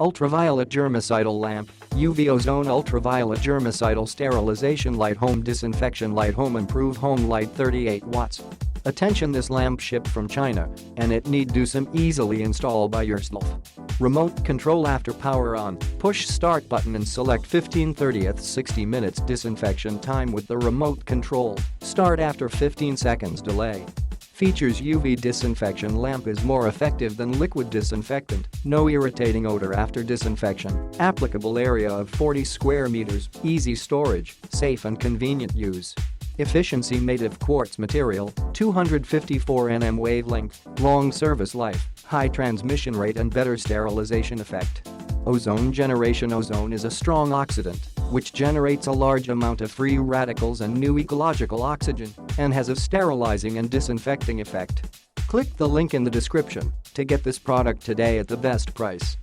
Ultraviolet Germicidal Lamp, UV Ozone Ultraviolet Germicidal Sterilization Light Home Disinfection Light Home Improve Home Light 38 watts. Attention, this lamp shipped from China and it need do some easily install by yourself. Remote control after power on, push start button and select 15/30 60 minutes disinfection time with the remote control, start after 15 seconds delay. Features UV disinfection lamp is more effective than liquid disinfectant, no irritating odor after disinfection, applicable area of 40 square meters, easy storage, safe and convenient use. Efficiency made of quartz material, 254 nm wavelength, long service life, high transmission rate and better sterilization effect. Ozone generation. Ozone is a strong oxidant which generates a large amount of free radicals and new ecological oxygen and has a sterilizing and disinfecting effect. Click the link in the description to get this product today at the best price.